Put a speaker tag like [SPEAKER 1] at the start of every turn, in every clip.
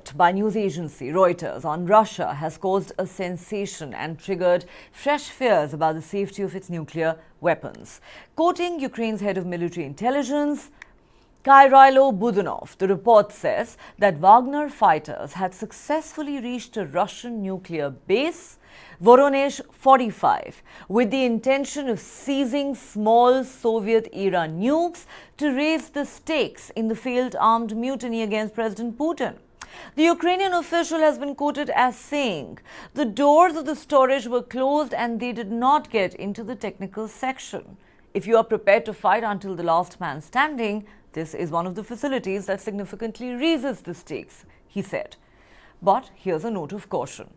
[SPEAKER 1] report by news agency Reuters on Russia has caused a sensation and triggered fresh fears about the safety of its nuclear weapons. Quoting Ukraine's head of military intelligence, Kyrylo Budanov, the report says that Wagner fighters had successfully reached a Russian nuclear base, Voronezh fortified, with the intention of seizing small Soviet-era nukes to raise the stakes in the failed armed mutiny against President Putin. The Ukrainian official has been quoted as saying, "The doors of the storage were closed and they did not get into the technical section. If you are prepared to fight until the last man standing, this is one of the facilities that significantly raises the stakes," he said. But here's a note of caution.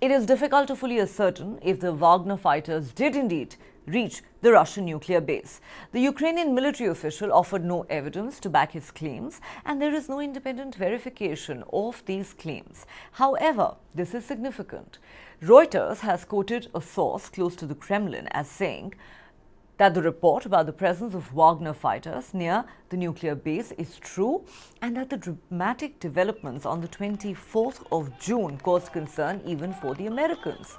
[SPEAKER 1] It is difficult to fully ascertain if the Wagner fighters did indeed reach the Russian nuclear base. The Ukrainian military official offered no evidence to back his claims, and there is no independent verification of these claims. However, this is significant. Reuters has quoted a source close to the Kremlin as saying that the report about the presence of Wagner fighters near the nuclear base is true and that the dramatic developments on the 24th of June caused concern even for the Americans.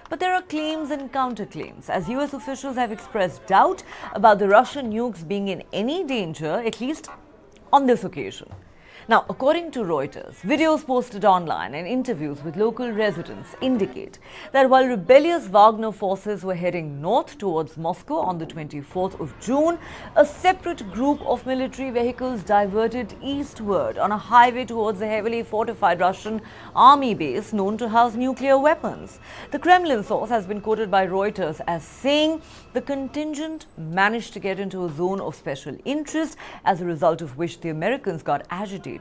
[SPEAKER 1] But there are claims and counterclaims, as US officials have expressed doubt about the Russian nukes being in any danger, at least on this occasion. Now, according to Reuters, videos posted online and interviews with local residents indicate that while rebellious Wagner forces were heading north towards Moscow on the 24th of June, a separate group of military vehicles diverted eastward on a highway towards a heavily fortified Russian army base known to house nuclear weapons. The Kremlin source has been quoted by Reuters as saying the contingent managed to get into a zone of special interest, as a result of which the Americans got agitated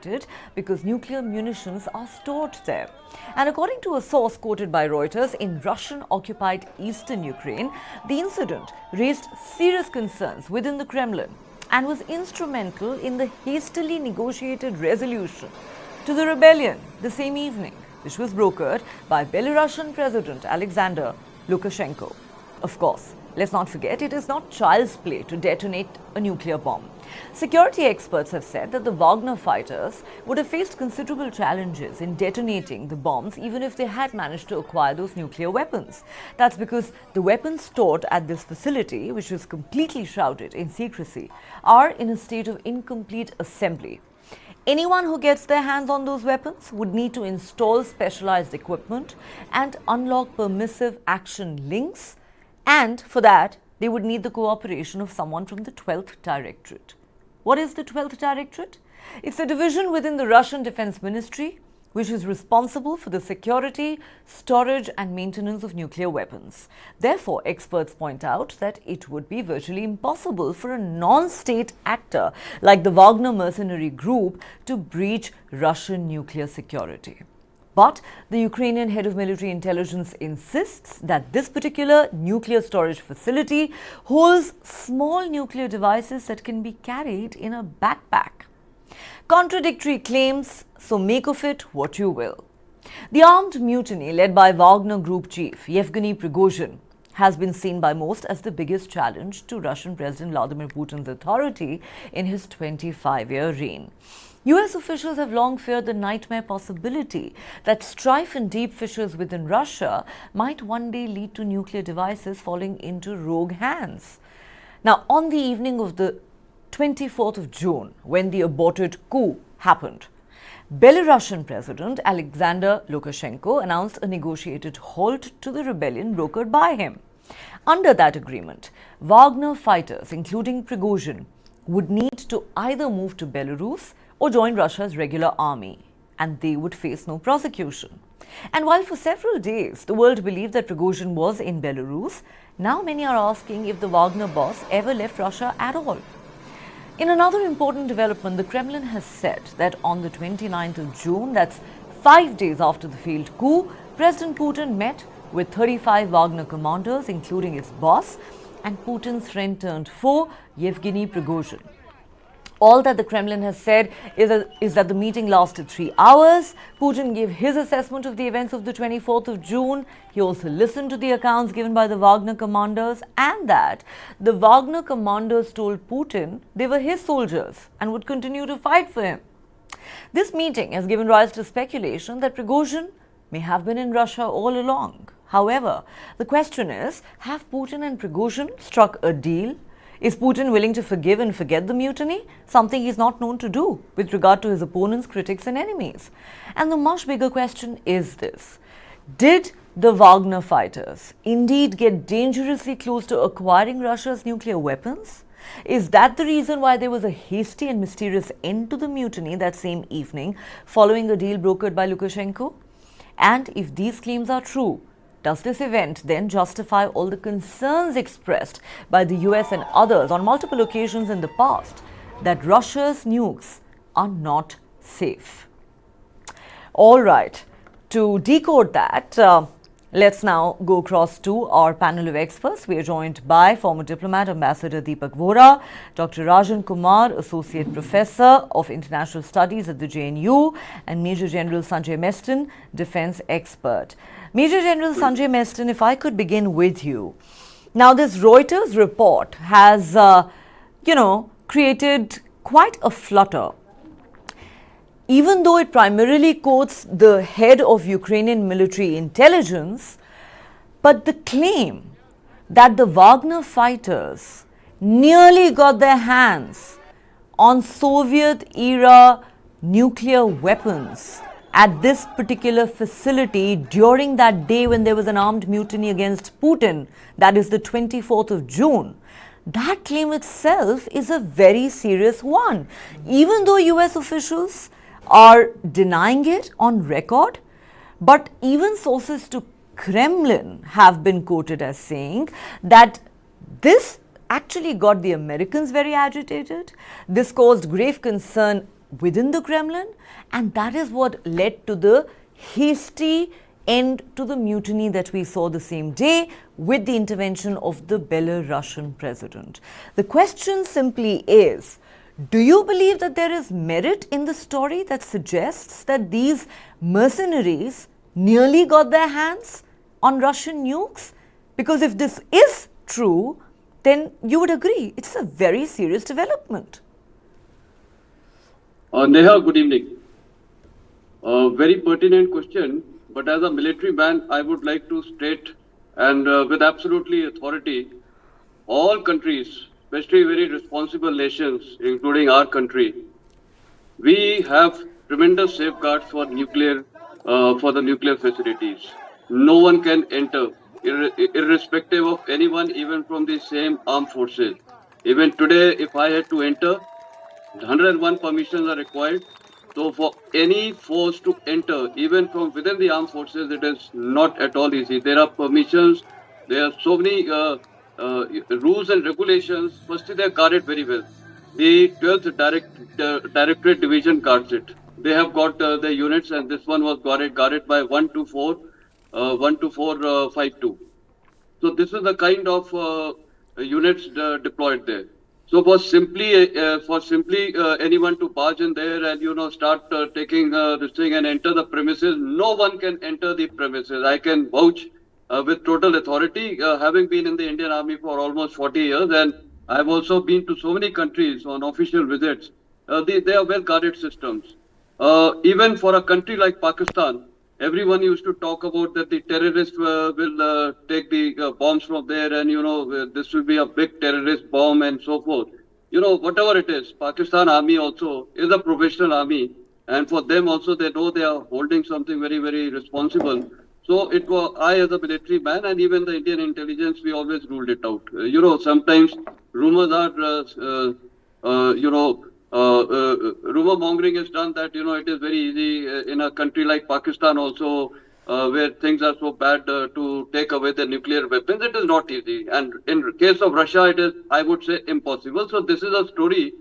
[SPEAKER 1] because nuclear munitions are stored there. And according to a source quoted by Reuters, in Russian-occupied eastern Ukraine, the incident raised serious concerns within the Kremlin and was instrumental in the hastily negotiated resolution to the rebellion the same evening, which was brokered by Belarusian President Alexander Lukashenko. Of course, let's not forget, it is not child's play to detonate a nuclear bomb. Security experts have said that the Wagner fighters would have faced considerable challenges in detonating the bombs even if they had managed to acquire those nuclear weapons. That's because the weapons stored at this facility, which is completely shrouded in secrecy, are in a state of incomplete assembly. Anyone who gets their hands on those weapons would need to install specialized equipment and unlock permissive action links, and for that, they would need the cooperation of someone from the 12th Directorate. What is the 12th Directorate? It's a division within the Russian Defense Ministry, which is responsible for the security, storage and maintenance of nuclear weapons. Therefore, experts point out that it would be virtually impossible for a non-state actor like the Wagner mercenary group to breach Russian nuclear security. But the Ukrainian head of military intelligence insists that this particular nuclear storage facility holds small nuclear devices that can be carried in a backpack. Contradictory claims, so make of it what you will. The armed mutiny led by Wagner Group chief Yevgeny Prigozhin has been seen by most as the biggest challenge to Russian President Vladimir Putin's authority in his 25-year reign. US officials have long feared the nightmare possibility that strife and deep fissures within Russia might one day lead to nuclear devices falling into rogue hands. Now, on the evening of the 24th of June, when the aborted coup happened, Belarusian President Alexander Lukashenko announced a negotiated halt to the rebellion brokered by him. Under that agreement, Wagner fighters, including Prigozhin, would need to either move to Belarus or join Russia's regular army, and they would face no prosecution. And while for several days the world believed that Prigozhin was in Belarus, now many are asking if the Wagner boss ever left Russia at all. In another important development, the Kremlin has said that on the 29th of June, that's 5 days after the failed coup, President Putin met with 35 Wagner commanders, including its boss and Putin's friend-turned-foe, Yevgeny Prigozhin. All that the Kremlin has said is that the meeting lasted 3 hours. Putin gave his assessment of the events of the 24th of June. He also listened to the accounts given by the Wagner commanders, and that the Wagner commanders told Putin they were his soldiers and would continue to fight for him. This meeting has given rise to speculation that Prigozhin may have been in Russia all along. However, the question is, have Putin and Prigozhin struck a deal? Is Putin willing to forgive and forget the mutiny? Something he's not known to do with regard to his opponents, critics and enemies. And the much bigger question is this: did the Wagner fighters indeed get dangerously close to acquiring Russia's nuclear weapons? Is that the reason why there was a hasty and mysterious end to the mutiny that same evening following a deal brokered by Lukashenko? And if these claims are true, does this event then justify all the concerns expressed by the US and others on multiple occasions in the past that Russia's nukes are not safe? All right, to decode that, let's now go across to our panel of experts. We are joined by former diplomat Ambassador Deepak Vora, Dr. Rajan Kumar, Associate Professor of International Studies at the JNU, and Major General Sanjay Meston, Defense Expert. Major General Sanjay Meston, if I could begin with you. Now, this Reuters report has, created quite a flutter. Even though it primarily quotes the head of Ukrainian military intelligence, but the claim that the Wagner fighters nearly got their hands on Soviet-era nuclear weapons at this particular facility during that day when there was an armed mutiny against Putin, that is the 24th of June. That claim itself is a very serious one. Even though US officials are denying it on record, but even sources to Kremlin have been quoted as saying that this actually got the Americans very agitated. This caused grave concern within the Kremlin, and that is what led to the hasty end to the mutiny that we saw the same day with the intervention of the Belarusian president. The question simply is, do you believe that there is merit in the story that suggests that these mercenaries nearly got their hands on Russian nukes? Because if this is true, then you would agree it's a very serious development.
[SPEAKER 2] Neha, good evening. Very pertinent question, but as a military man, I would like to state, and with absolutely authority, all countries, especially very responsible nations, including our country, we have tremendous safeguards for the nuclear facilities. No one can enter, irrespective of anyone, even from the same armed forces. Even today, if I had to enter, 101 permissions are required. So for any force to enter, even from within the armed forces, it is not at all easy. There are permissions, there are so many rules and regulations. Firstly, they are guarded very well. The 12th Directorate Division guards it. They have got the units, and this one was guarded by 12452. So this is the kind of units deployed there. So for simply anyone to barge in there and start taking this thing and enter the premises, no one can enter the premises. I can vouch with total authority, having been in the Indian Army for almost 40 years, and I've also been to so many countries on official visits. They are well guarded systems. Even for a country like Pakistan, everyone used to talk about that the terrorists will take the bombs from there, and this will be a big terrorist bomb and so forth. Whatever it is, Pakistan Army also is a professional army, and for them also they know they are holding something very, very responsible. So it was, I as a military man and even the Indian intelligence, we always ruled it out. Sometimes rumors are, rumor mongering is done that, it is very easy in a country like Pakistan also, where things are so bad to take away the nuclear weapons. It is not easy. And in case of Russia, it is, I would say, impossible. So this is a story,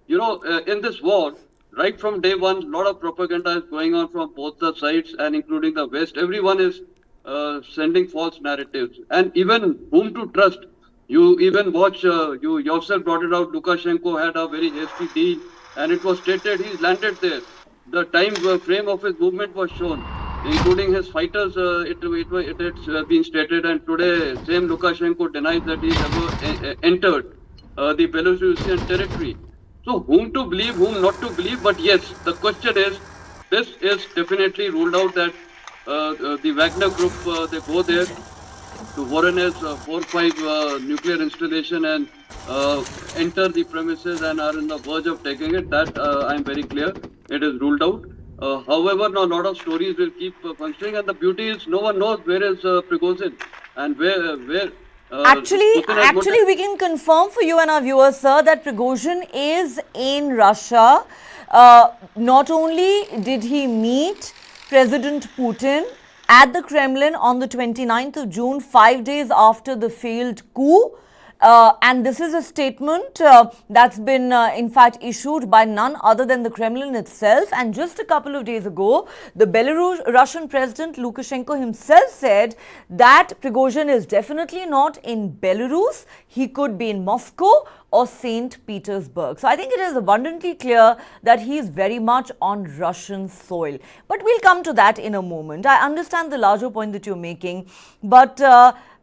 [SPEAKER 2] in this war, right from day one, a lot of propaganda is going on from both the sides and including the West. Everyone is sending false narratives. And even whom to trust. You even watch, you yourself brought it out, Lukashenko had a very hasty deal and it was stated he's landed there. The time frame of his movement was shown, including his fighters, it had been stated, and today same Lukashenko denies that he's ever entered the Belarusian territory. So whom to believe, whom not to believe? But yes, the question is, this is definitely ruled out that the Wagner group, they go there to Voronezh 4-5 nuclear installation and enter the premises and are in the verge of taking it. That I'm very clear. It is ruled out. However, now a lot of stories will keep functioning, and the beauty is no one knows where is Prigozhin and where.
[SPEAKER 1] Actually, we can confirm for you and our viewers, sir, that Prigozhin is in Russia. Not only did he meet President Putin at the Kremlin on the 29th of June, 5 days after the failed coup. And this is a statement that's been in fact issued by none other than the Kremlin itself. And just a couple of days ago, the Belarusian President Lukashenko himself said that Prigozhin is definitely not in Belarus. He could be in Moscow or St. Petersburg. So I think it is abundantly clear that he is very much on Russian soil. But we'll come to that in a moment. I understand the larger point that you're making, but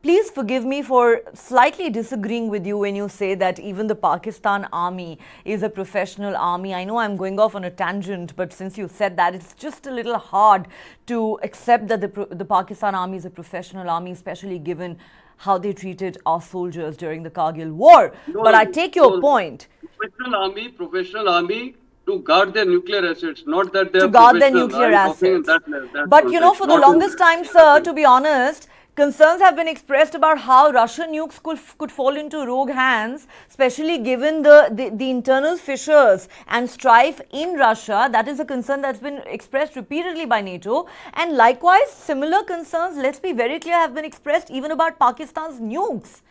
[SPEAKER 1] please forgive me for slightly disagreeing with you when you say that even the Pakistan army is a professional army. I know I'm going off on a tangent, but since you said that, it's just a little hard to accept that the Pakistan army is a professional army, especially given how they treated our soldiers during the Kargil war. But I take your point.
[SPEAKER 2] Professional army to guard their nuclear assets, not that they are
[SPEAKER 1] to guard their nuclear assets. But you know, for the longest time, sir, to be honest, concerns have been expressed about how Russian nukes could fall into rogue hands, especially given the internal fissures and strife in Russia. That is a concern that's been expressed repeatedly by NATO. And likewise, similar concerns, let's be very clear, have been expressed even about Pakistan's nukes.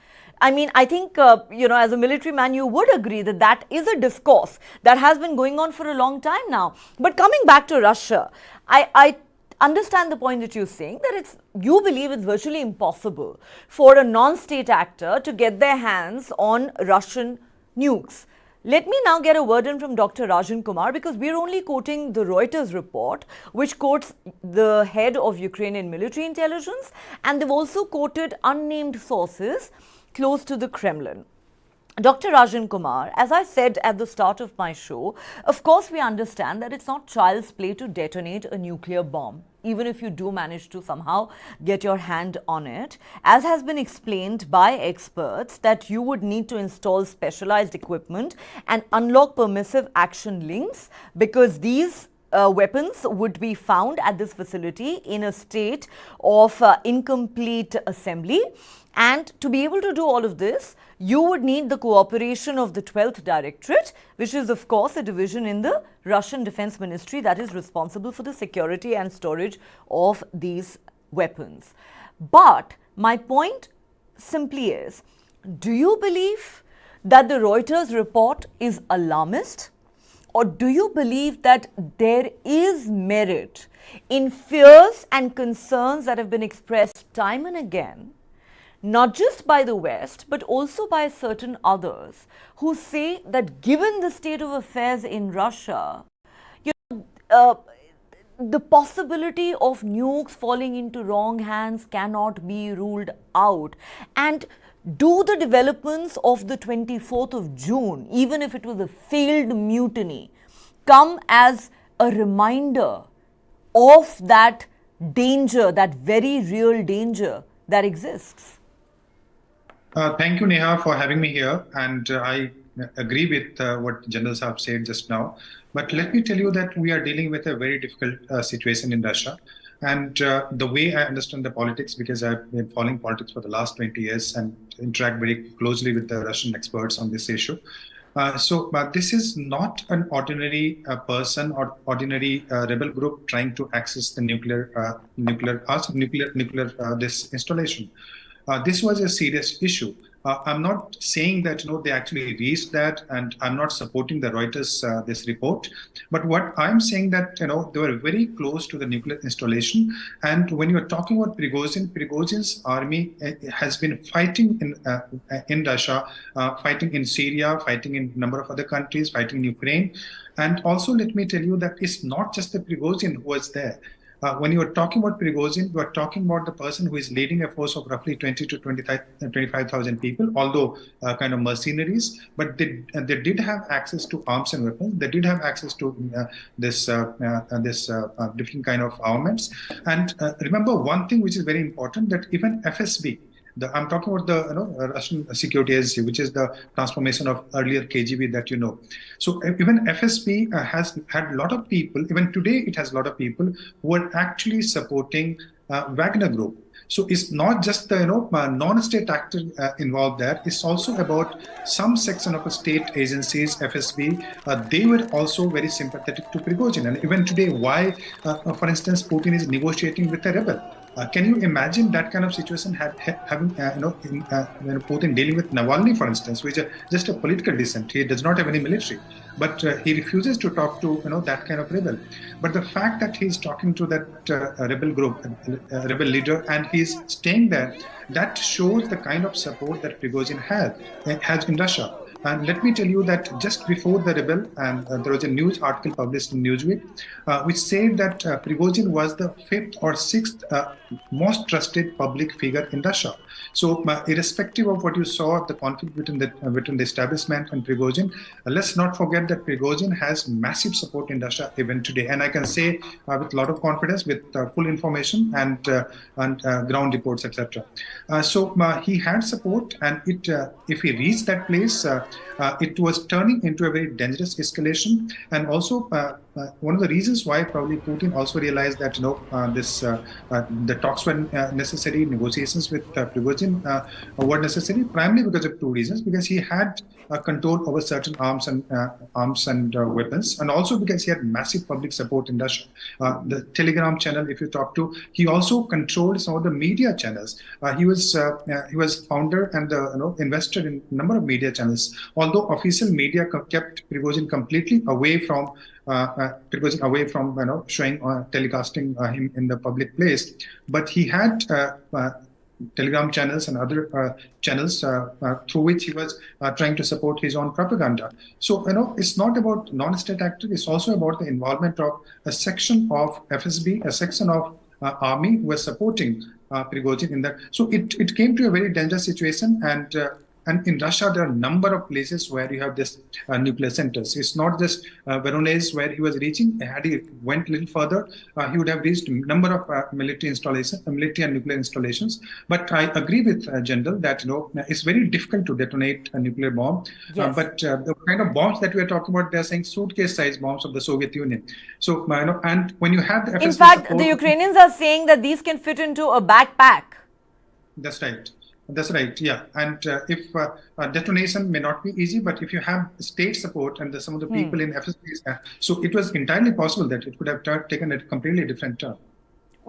[SPEAKER 1] I mean, I think, you know, as a military man, you would agree that that is a discourse that has been going on for a long time now. But coming back to Russia, I understand the point that you're saying, that you believe it's virtually impossible for a non-state actor to get their hands on Russian nukes. Let me now get a word in from Dr. Rajan Kumar, because we're only quoting the Reuters report, which quotes the head of Ukrainian military intelligence, and they've also quoted unnamed sources close to the Kremlin. Dr. Rajan Kumar, as I said at the start of my show, of course we understand that it's not child's play to detonate a nuclear bomb, even if you do manage to somehow get your hand on it. As has been explained by experts, that you would need to install specialized equipment and unlock permissive action links, because these weapons would be found at this facility in a state of incomplete assembly. And to be able to do all of this, you would need the cooperation of the 12th Directorate, which is of course a division in the Russian Defense Ministry that is responsible for the security and storage of these weapons. But my point simply is, do you believe that the Reuters report is alarmist? Or do you believe that there is merit in fears and concerns that have been expressed time and again, not just by the West, but also by certain others who say that given the state of affairs in Russia, the possibility of nukes falling into wrong hands cannot be ruled out? And do the developments of the 24th of June, even if it was a failed mutiny, come as a reminder of that danger, that very real danger that exists?
[SPEAKER 3] Thank you, Neha, for having me here. And I agree with what General Saab said just now. But let me tell you that we are dealing with a very difficult situation in Russia. And the way I understand the politics, because I've been following politics for the last 20 years and interact very closely with the Russian experts on this issue. So this is not an ordinary person or ordinary rebel group trying to access the this installation. This was a serious issue. I'm not saying that they actually reached that, and I'm not supporting the Reuters this report. But what I'm saying that they were very close to the nuclear installation. And when you are talking about Prigozhin's army has been fighting in Russia, fighting in Syria, fighting in a number of other countries, fighting in Ukraine. And also, let me tell you that it's not just the Prigozhin who was there. When you are talking about Prigozhin, you are talking about the person who is leading a force of roughly 20 to 25,000 people, although kind of mercenaries, but they did have access to arms and weapons. They did have access to this different kind of armaments. And remember one thing which is very important, that even FSB, I'm talking about the Russian security agency, which is the transformation of earlier KGB that you know. So even FSB has had a lot of people. Even today, it has a lot of people who are actually supporting Wagner Group. So it's not just the non-state actor involved there. It's also about some section of the state agencies, FSB. They were also very sympathetic to Prigozhin. And even today, why, for instance, Putin is negotiating with a rebel? Can you imagine that kind of situation having Putin dealing with Navalny, for instance, which is just a political dissent? He does not have any military, but he refuses to talk to that kind of rebel. But the fact that he's talking to that rebel group, rebel leader, and he's staying there, that shows the kind of support that Prigozhin has in Russia. And let me tell you that just before the rebel, and there was a news article published in Newsweek, which said that Prigozhin was the 5th or 6th most trusted public figure in Russia. So irrespective of what you saw, the conflict between the establishment and Prigozhin, let's not forget that Prigozhin has massive support in Russia even today. And I can say with a lot of confidence, with full information and ground reports, etc. So he had support, and if he reached that place, it was turning into a very dangerous escalation. And also one of the reasons why probably Putin also realized that the talks were necessary, negotiations with Prigozhin were necessary, primarily because of two reasons: because he had control over certain arms and weapons, and also because he had massive public support in Russia. The Telegram channel, if you talk to, he also controlled some of the media channels. He was founder and investor in a number of media channels. Although official media kept Prigozhin completely away from showing telecasting him in the public place, but he had Telegram channels and other channels through which he was trying to support his own propaganda. So it's not about non-state actors; it's also about the involvement of a section of FSB, a section of army who was supporting Prigozhin in that. So it came to a very dangerous situation, and in Russia, there are a number of places where you have this nuclear centers. It's not just Voronezh where he was reaching. Had he went a little further, he would have reached a number of military and nuclear installations. But I agree with General that it's very difficult to detonate a nuclear bomb.
[SPEAKER 1] Yes.
[SPEAKER 3] But the kind of bombs that we are talking about, they're saying suitcase-sized bombs of the Soviet Union. So and when you have the FSB
[SPEAKER 1] in fact,
[SPEAKER 3] support,
[SPEAKER 1] the Ukrainians are saying that these can fit into a backpack.
[SPEAKER 3] That's right. That's right, yeah. And if detonation may not be easy, but if you have state support and some of the people in FSB, so it was entirely possible that it could have taken a completely different turn.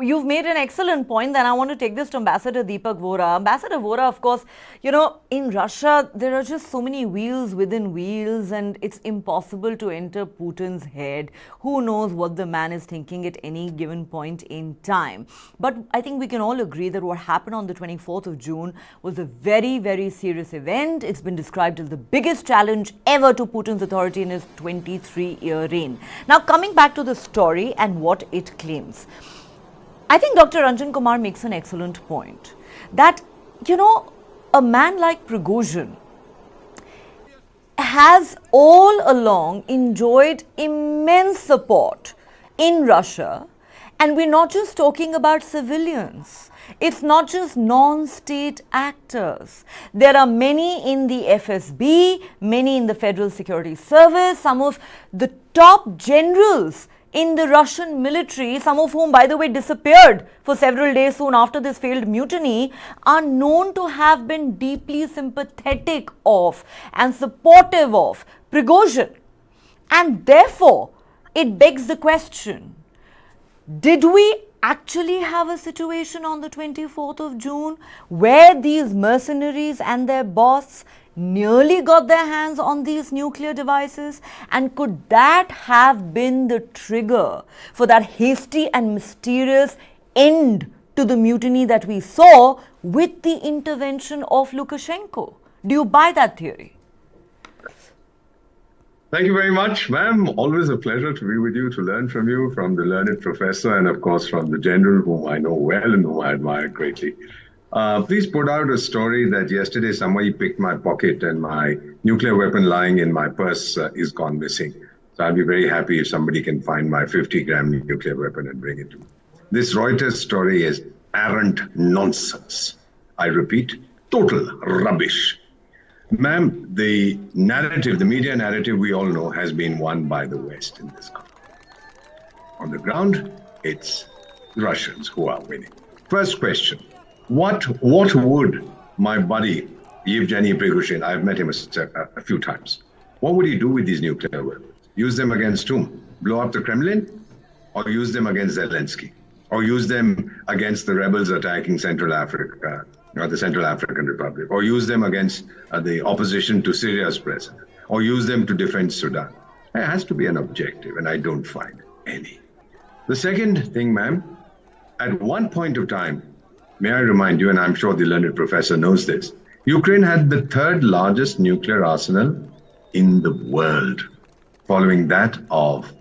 [SPEAKER 1] You've made an excellent point. Then I want to take this to Ambassador Deepak Vora. Ambassador Vora, of course, in Russia, there are just so many wheels within wheels, and it's impossible to enter Putin's head. Who knows what the man is thinking at any given point in time. But I think we can all agree that what happened on the 24th of June was a very, very serious event. It's been described as the biggest challenge ever to Putin's authority in his 23-year reign. Now, coming back to the story and what it claims, I think Dr. Ranjan Kumar makes an excellent point that, a man like Prigozhin has all along enjoyed immense support in Russia. And we're not just talking about civilians. It's not just non-state actors. There are many in the FSB, many in the Federal Security Service, some of the top generals in the Russian military, some of whom, by the way, disappeared for several days soon after this failed mutiny, are known to have been deeply sympathetic of and supportive of Prigozhin. And therefore, it begs the question, did we actually have a situation on the 24th of June where these mercenaries and their boss nearly got their hands on these nuclear devices? And could that have been the trigger for that hasty and mysterious end to the mutiny that we saw with the intervention of Lukashenko? Do you buy that theory?
[SPEAKER 4] Thank you very much, ma'am. Always a pleasure to be with you, to learn from you, from the learned professor, and of course from the general whom I know well and whom I admire greatly. Please put out a story that yesterday somebody picked my pocket and my nuclear weapon lying in my purse is gone missing. So I'll be very happy if somebody can find my 50-gram nuclear weapon and bring it to me. This Reuters story is arrant nonsense. I repeat, total rubbish. Ma'am, the narrative, the media narrative we all know has been won by the West in this conflict. On the ground, it's Russians who are winning. First question, what would my buddy Yevgeny Prigozhin, I've met him a few times, what would he do with these nuclear weapons? Use them against whom? Blow up the Kremlin? Or use them against Zelensky? Or use them against the rebels attacking Central Africa? The Central African Republic, or use them against the opposition to Syria's president, or use them to defend Sudan. There has to be an objective, and I don't find any. The second thing, ma'am, at one point of time, may I remind you, and I'm sure the learned professor knows this, Ukraine had the third largest nuclear arsenal in the world, following that of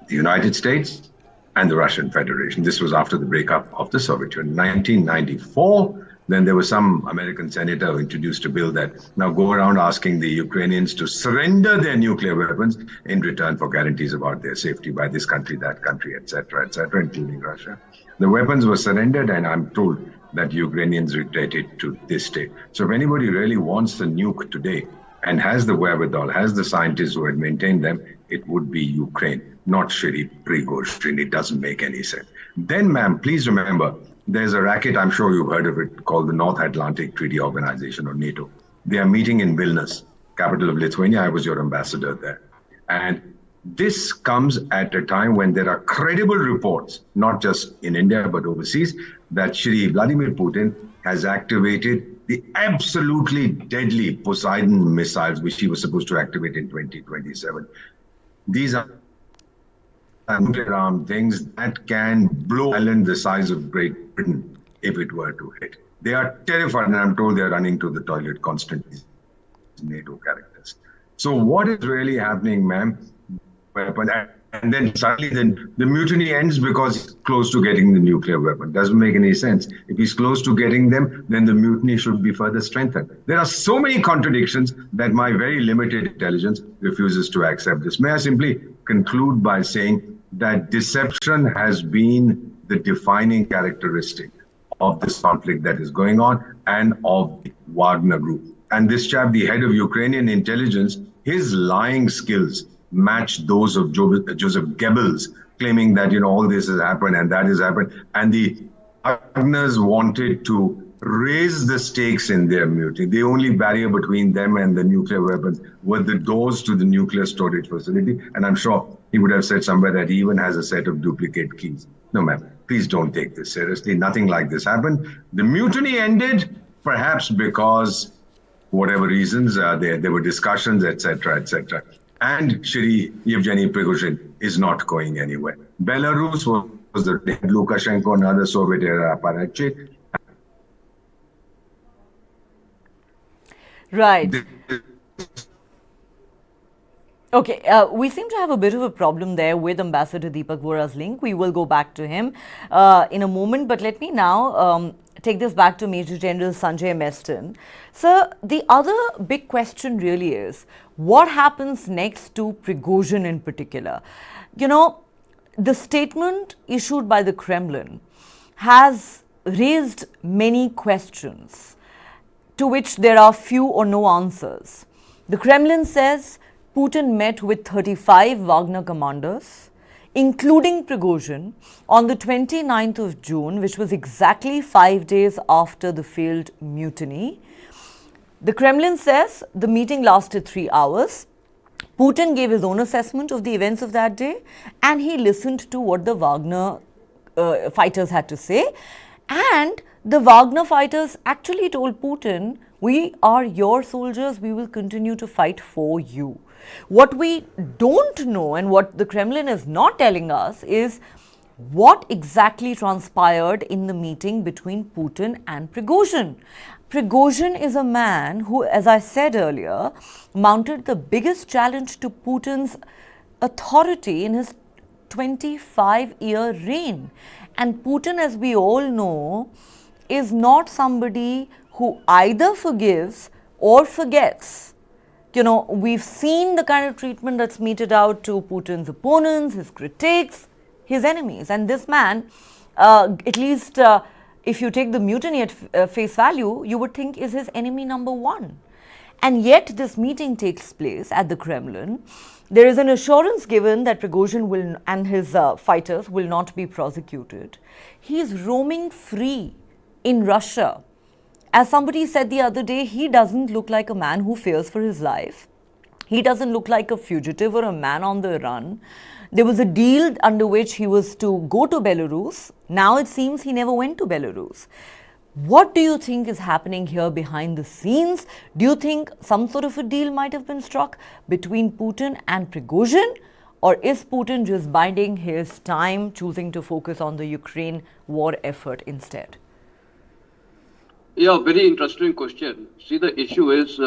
[SPEAKER 4] the United States and the Russian Federation. This was after the breakup of the Soviet Union. In 1994, then there was some American senator who introduced a bill that now go around asking the Ukrainians to surrender their nuclear weapons in return for guarantees about their safety by this country, that country, etc., including Russia. The weapons were surrendered, and I'm told that Ukrainians regret it to this day. So if anybody really wants a nuke today and has the wherewithal, has the scientists who had maintained them, it would be Ukraine, not Shri Prigozhin. It doesn't make any sense. Then, ma'am, please remember, there's a racket, I'm sure you've heard of it, called the North Atlantic Treaty Organization, or NATO. They are meeting in Vilnius, capital of Lithuania. I was your ambassador there. And this comes at a time when there are credible reports, not just in India, but overseas, that Shri Vladimir Putin has activated the absolutely deadly Poseidon missiles, which he was supposed to activate in 2027. These are nuclear armed things that can blow an island the size of Great Britain if it were to hit. They are terrified, and I'm told they're running to the toilet constantly. NATO characters. So what is really happening, ma'am? And then suddenly the mutiny ends because he's close to getting the nuclear weapon. Doesn't make any sense. If he's close to getting them, then the mutiny should be further strengthened. There are so many contradictions that my very limited intelligence refuses to accept this. May I simply conclude by saying that deception has been the defining characteristic of this conflict that is going on and of the Wagner group. And this chap, the head of Ukrainian intelligence, his lying skills match those of Joseph Goebbels, claiming that, all this has happened and that has happened. And the Wagners wanted to raise the stakes in their mutiny. The only barrier between them and the nuclear weapons were the doors to the nuclear storage facility. And I'm sure he would have said somewhere that he even has a set of duplicate keys. No, ma'am, please don't take this seriously. Nothing like this happened. The mutiny ended, perhaps because whatever reasons, there were discussions, etc., etc. And Shri Yevgeny Prigozhin is not going anywhere. Belarus was the Lukashenko, another Soviet-era apparatchik.
[SPEAKER 1] Right. Okay, we seem to have a bit of a problem there with Ambassador Deepak Vora's link. We will go back to him in a moment, but let me now take this back to Major General Sanjay Meston. Sir, the other big question really is, what happens next to Prigozhin in particular? The statement issued by the Kremlin has raised many questions to which there are few or no answers. The Kremlin says Putin met with 35 Wagner commanders, including Prigozhin, on the 29th of June, which was exactly 5 days after the failed mutiny. The Kremlin says the meeting lasted 3 hours. Putin gave his own assessment of the events of that day, and he listened to what the Wagner fighters had to say. And the Wagner fighters actually told Putin, we are your soldiers, we will continue to fight for you. What we don't know, and what the Kremlin is not telling us, is what exactly transpired in the meeting between Putin and Prigozhin. Prigozhin is a man who, as I said earlier, mounted the biggest challenge to Putin's authority in his 25-year reign. And Putin, as we all know, is not somebody who either forgives or forgets. You know, we've seen the kind of treatment that's meted out to Putin's opponents, his critics, his enemies. And this man, at least if you take the mutiny at face value, you would think is his enemy number one. And yet this meeting takes place at the Kremlin. There is an assurance given that Prigozhin will and his fighters will not be prosecuted. He is roaming free in Russia. As somebody said the other day, he doesn't look like a man who fears for his life. He doesn't look like a fugitive or a man on the run. There was a deal under which he was to go to Belarus. Now it seems he never went to Belarus. What do you think is happening here behind the scenes? Do you think some sort of a deal might have been struck between Putin and Prigozhin? Or is Putin just biding his time, choosing to focus on the Ukraine war effort instead?
[SPEAKER 2] Yeah, very interesting question. See, the issue is,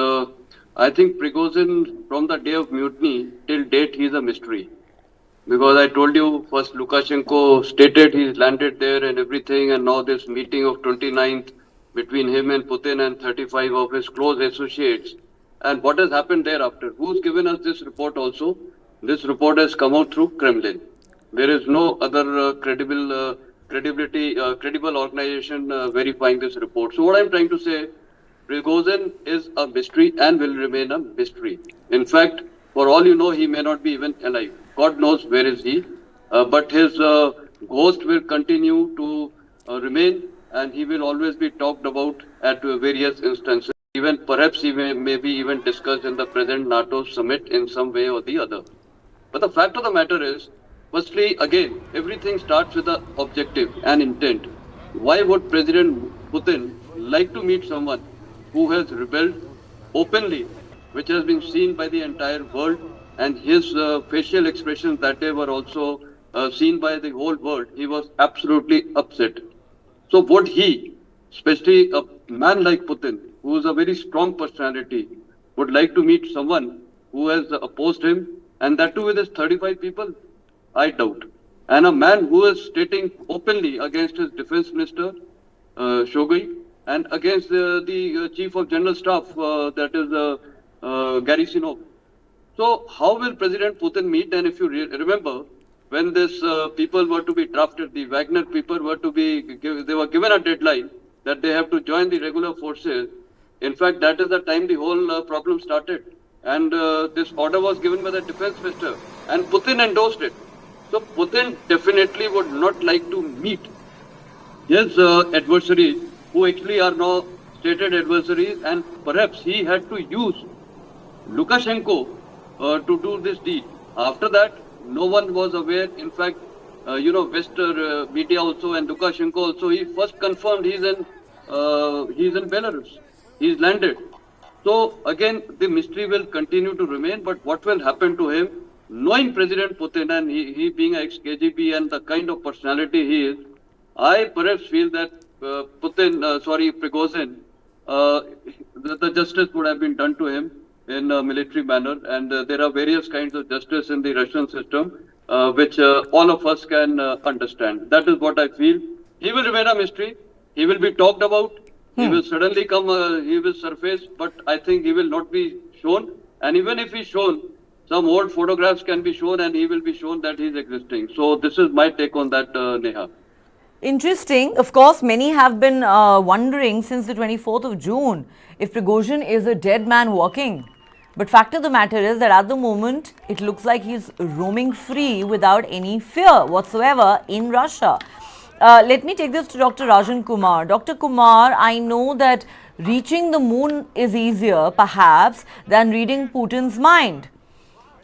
[SPEAKER 2] I think Prigozhin, from the day of mutiny till date, he is a mystery. Because I told you, first Lukashenko stated he's landed there and everything, and now this meeting of 29th between him and Putin and 35 of his close associates. And what has happened thereafter? Who's given us this report also? This report has come out through Kremlin. There is no other credible organization verifying this report. So what I'm trying to say, Prigozhin is a mystery and will remain a mystery. In fact, for all you know, he may not be even alive. God knows where is he. But his ghost will continue to remain, and he will always be talked about at various instances. Even perhaps he may be even discussed in the present NATO summit in some way or the other. But the fact of the matter is, firstly, again, everything starts with the objective and intent. Why would President Putin like to meet someone who has rebelled openly, which has been seen by the entire world, and his facial expressions that day were also seen by the whole world? He was absolutely upset. So would he, especially a man like Putin, who is a very strong personality, would like to meet someone who has opposed him, and that too with his 35 people? I doubt. And a man who is stating openly against his defense minister, Shoigu, and against the chief of general staff, that is Gerasimov. So how will President Putin meet? And if you remember, when this people were to be drafted, the Wagner people were to be, they were given a deadline that they have to join the regular forces. In fact, that is the time the whole problem started. And this order was given by the defense minister, and Putin endorsed it. So Putin definitely would not like to meet his adversaries, who actually are now stated adversaries, and perhaps he had to use Lukashenko to do this deed. After that, no one was aware. In fact, Western media also and Lukashenko also, he first confirmed he's in Belarus. He's landed. So again, the mystery will continue to remain. But what will happen to him, knowing President Putin and he being an ex-KGB and the kind of personality he is, I perhaps feel that Prigozhin, the justice would have been done to him in a military manner, and there are various kinds of justice in the Russian system, which all of us can understand. That is what I feel. He will remain a mystery. He will be talked about. He will suddenly come, he will surface, but I think he will not be shown. And even if he's shown, some old photographs can be shown and he will be shown that he's existing. So this is my take on that, Neha.
[SPEAKER 1] Interesting. Of course, many have been wondering since the 24th of June if Prigozhin is a dead man walking. But fact of the matter is that at the moment, it looks like he's roaming free without any fear whatsoever in Russia. Let me take this to Dr. Rajan Kumar. Dr. Kumar, I know that reaching the moon is easier, perhaps, than reading Putin's mind.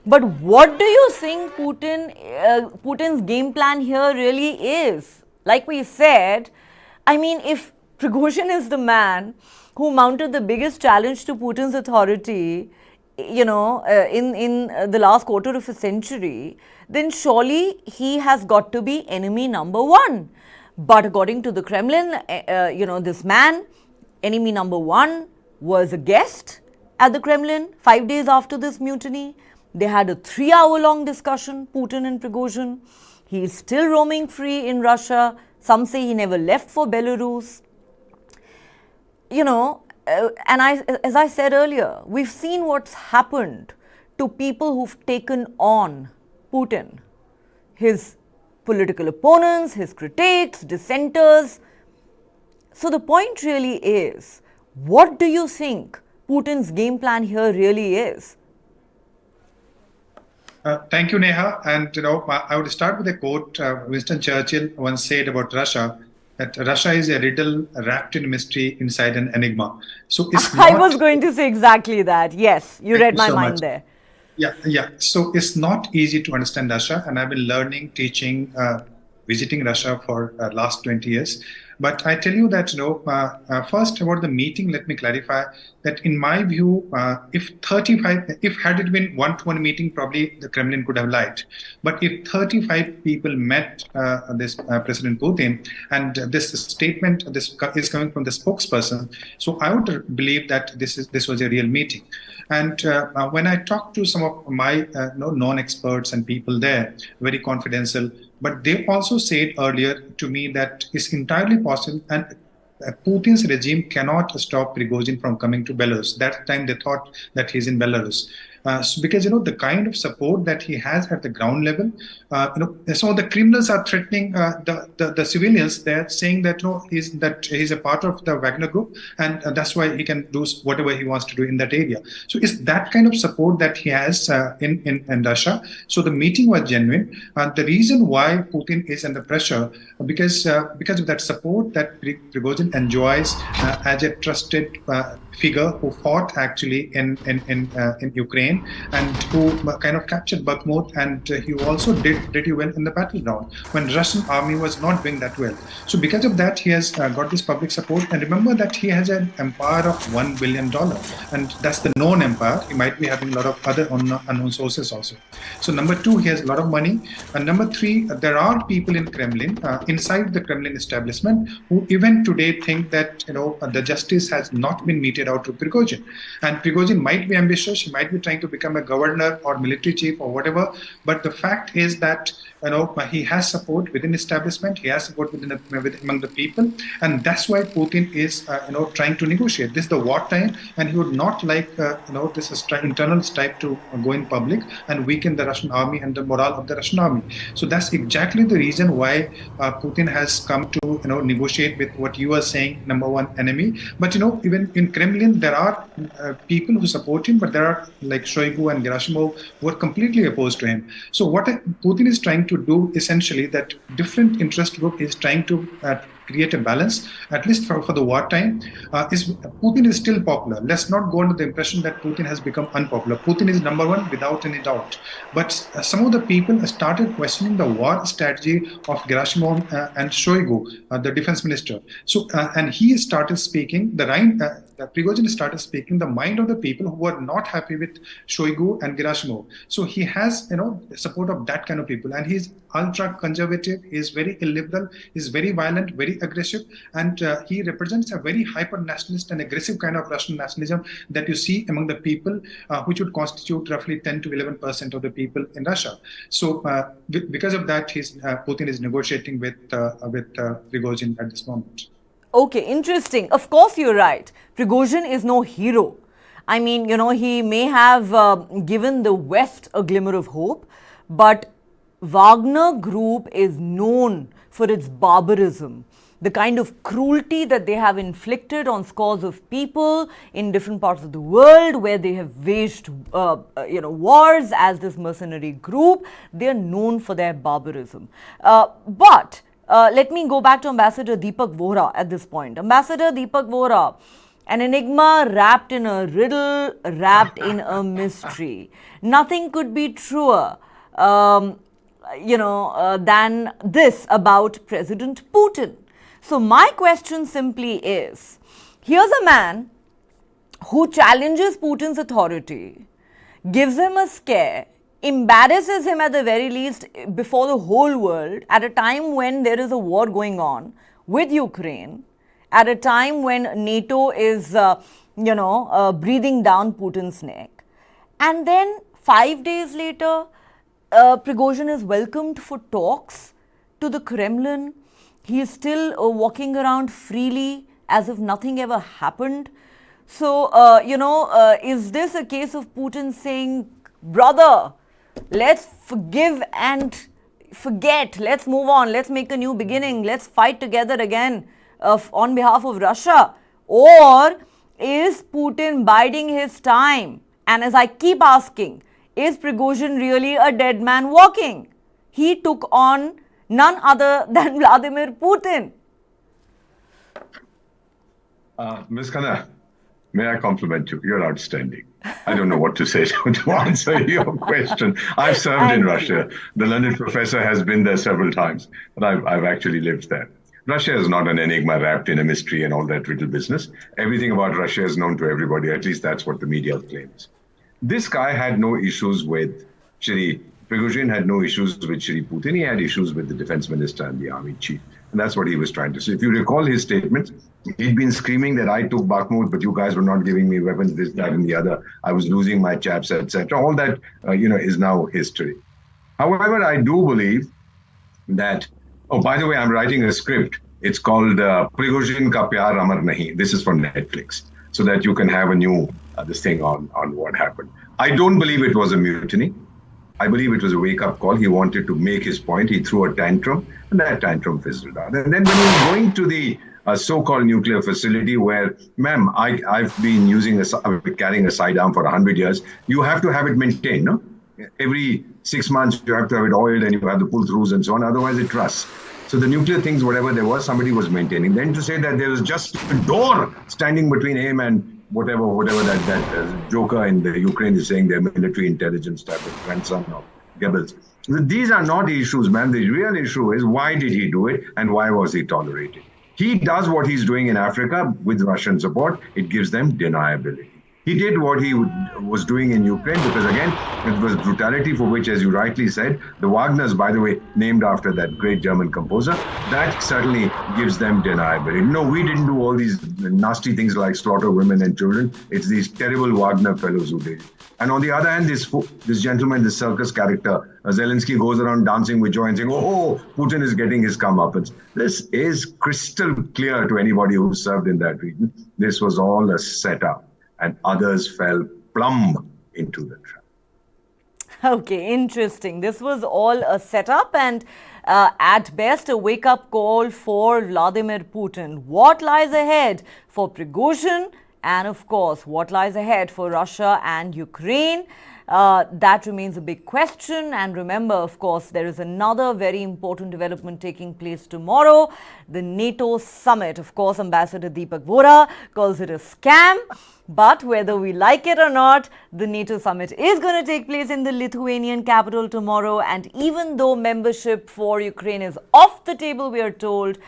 [SPEAKER 1] But what do you think Putin's game plan here really is? Like we said, I mean, if Prigozhin is the man who mounted the biggest challenge to Putin's authority, in the last quarter of a century, then surely he has got to be enemy number one. But according to the Kremlin, this man, enemy number one, was a guest at the Kremlin 5 days after this mutiny. They had a 3-hour-long discussion, Putin and Prigozhin. He is still roaming free in Russia. Some say he never left for Belarus. As I said earlier, we've seen what's happened to people who've taken on Putin, his political opponents, his critics, dissenters. So the point really is, what do you think Putin's game plan here really is?
[SPEAKER 3] Thank you, Neha. And I would start with a quote Winston Churchill once said about Russia, that Russia is a riddle wrapped in mystery inside an enigma. So it's
[SPEAKER 1] I was going to say exactly that. Yes, you read my mind there.
[SPEAKER 3] Yeah. So it's not easy to understand Russia, and I've been learning, teaching, visiting Russia for last 20 years. But I tell you that, first about the meeting, let me clarify that in my view, if had it been one-to-one meeting, probably the Kremlin could have lied. But if 35 people met this President Putin, and this statement, this is coming from the spokesperson, so I would believe that this was a real meeting. And when I talked to some of my non-experts and people there, very confidential, but they also said earlier to me that it's entirely possible, and Putin's regime cannot stop Prigozhin from coming to Belarus. That time they thought that he's in Belarus. Because the kind of support that he has at the ground level, so the criminals are threatening the civilians. They're saying that he's a part of the Wagner group, and that's why he can do whatever he wants to do in that area. So it's that kind of support that he has in Russia. So the meeting was genuine. The reason why Putin is under pressure because of that support that Prigozhin enjoys as a trusted figure who fought actually in Ukraine and who kind of captured Bakhmut, and he also did pretty well in the battleground when Russian army was not doing that well. So because of that, he has got this public support. And remember that he has an empire of $1 billion, and that's the known empire. He might be having a lot of other unknown sources also. So number two, he has a lot of money. And number three, there are people in Kremlin, inside the Kremlin establishment, who even today think that the justice has not been meted out to Prigozhin. And Prigozhin might be ambitious, he might be trying to become a governor or military chief or whatever, but the fact is that he has support within establishment, he has support among the people, and that's why Putin is trying to negotiate. This is the wartime, and he would not like this internal strife to go in public and weaken the Russian army and the morale of the Russian army. So that's exactly the reason why Putin has come to negotiate with what you are saying, number one enemy. But even in Kremlin there are people who support him, but there are like Shoigu and Gerasimov who are completely opposed to him. So what Putin is trying to do essentially, that different interest group is trying to create a balance, at least for the wartime. Putin is still popular. Let's not go under the impression that Putin has become unpopular. Putin is number one without any doubt. But some of the people started questioning the war strategy of Gerasimov and Shoigu, the defense minister. So, and he started speaking, Prigozhin started speaking the mind of the people who were not happy with Shoigu and Gerasimov. So he has, support of that kind of people, and he's ultra-conservative, he's very illiberal, he's very violent, very aggressive, and he represents a very hyper-nationalist and aggressive kind of Russian nationalism that you see among the people, which would constitute roughly 10 to 11% of the people in Russia. So because of that, Putin is negotiating with Prigozhin at this moment.
[SPEAKER 1] Okay, interesting. Of course, you're right. Prigozhin is no hero. I mean, he may have given the West a glimmer of hope, but Wagner Group is known for its barbarism, the kind of cruelty that they have inflicted on scores of people in different parts of the world where they have waged wars as this mercenary group. They are known for their barbarism. But let me go back to Ambassador Deepak Vohra at this point. Ambassador Deepak Vohra, an enigma wrapped in a riddle, wrapped in a mystery. Nothing could be truer, than this about President Putin. So my question simply is, here's a man who challenges Putin's authority, gives him a scare, embarrasses him at the very least before the whole world at a time when there is a war going on with Ukraine, at a time when NATO is, breathing down Putin's neck. And then 5 days later, Prigozhin is welcomed for talks to the Kremlin. He is still walking around freely as if nothing ever happened. So, is this a case of Putin saying, brother, let's forgive and forget, let's move on, let's make a new beginning, let's fight together again on behalf of Russia? Or is Putin biding his time? And as I keep asking, is Prigozhin really a dead man walking? He took on none other than Vladimir Putin.
[SPEAKER 4] Ms. Khanna, may I compliment you? You're outstanding. I don't know what to say to answer your question. I've served in Russia. The London professor has been there several times, but I've actually lived there. Russia is not an enigma wrapped in a mystery and all that riddle business. Everything about Russia is known to everybody. At least that's what the media claims. This guy had no issues with Shri Prigozhin, had no issues with Shri Putin. He had issues with the defense minister and the army chief. And that's what he was trying to say. If you recall his statements, he'd been screaming that I took Bakhmut, but you guys were not giving me weapons, this, that, and the other. I was losing my chaps, etc. All that, is now history. However, I do believe that, oh, by the way, I'm writing a script. It's called Prigozhin Ka Pyar Amar Nahi. This is for Netflix, so that you can have a new this thing on what happened. I don't believe it was a mutiny. I believe it was a wake-up call. He wanted to make his point. He threw a tantrum, and that tantrum fizzled out. And then when he was going to the so-called nuclear facility where, ma'am, I've been carrying a sidearm for 100 years. You have to have it maintained, no? Every 6 months, you have to have it oiled and you have the pull-throughs and so on. Otherwise, it rusts. So the nuclear things, whatever there was, somebody was maintaining. Then to say that there was just a door standing between him and whatever that joker in the Ukraine is saying, their military intelligence type of grandson of Goebbels. These are not issues, man. The real issue is, why did he do it and why was he tolerated? He does what he's doing in Africa with Russian support. It gives them deniability. He did what he was doing in Ukraine because, again, it was brutality for which, as you rightly said, the Wagners, by the way, named after that great German composer, that certainly gives them deniability. No, we didn't do all these nasty things like slaughter women and children. It's these terrible Wagner fellows who did it. And on the other hand, this gentleman, this circus character, Zelensky, goes around dancing with joy and saying, oh, Putin is getting his comeuppance. This is crystal clear to anybody who served in that region. This was all a setup. And others fell plumb into the trap.
[SPEAKER 1] Okay, interesting. This was all a setup and at best a wake-up call for Vladimir Putin. What lies ahead for Prigozhin and, of course, what lies ahead for Russia and Ukraine? That remains a big question. And remember, of course, there is another very important development taking place tomorrow, the NATO summit. Of course, Ambassador Deepak Vora calls it a scam. But whether we like it or not, the NATO summit is going to take place in the Lithuanian capital tomorrow. And even though membership for Ukraine is off the table, we are told,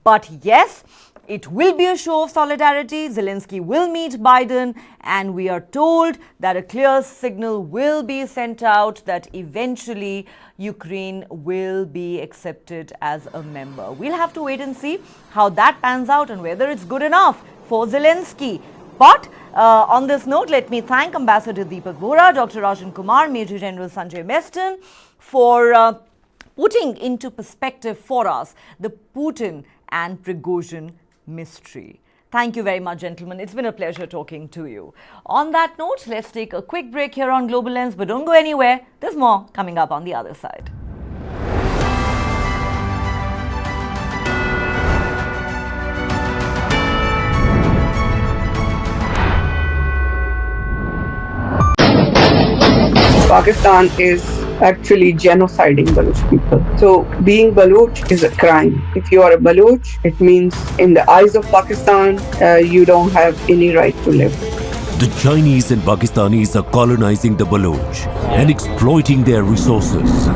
[SPEAKER 1] but yes, it will be a show of solidarity. Zelensky will meet Biden, and we are told that a clear signal will be sent out that eventually Ukraine will be accepted as a member. We'll have to wait and see how that pans out and whether it's good enough for Zelensky. But on this note, let me thank Ambassador Deepak Vora, Dr. Rajan Kumar, Major General Sanjay Meston for putting into perspective for us the Putin and Prigozhin mystery. Thank you very much, gentlemen. It's been a pleasure talking to you. On that note, let's take a quick break here on Global Lens, but don't go anywhere. There's more coming up on the other side.
[SPEAKER 5] Pakistan is actually genociding Baloch people. So being Baloch is a crime. If you are a Baloch, it means in the eyes of Pakistan, you don't have any right to live.
[SPEAKER 6] The Chinese and Pakistanis are colonizing the Baloch and exploiting their resources.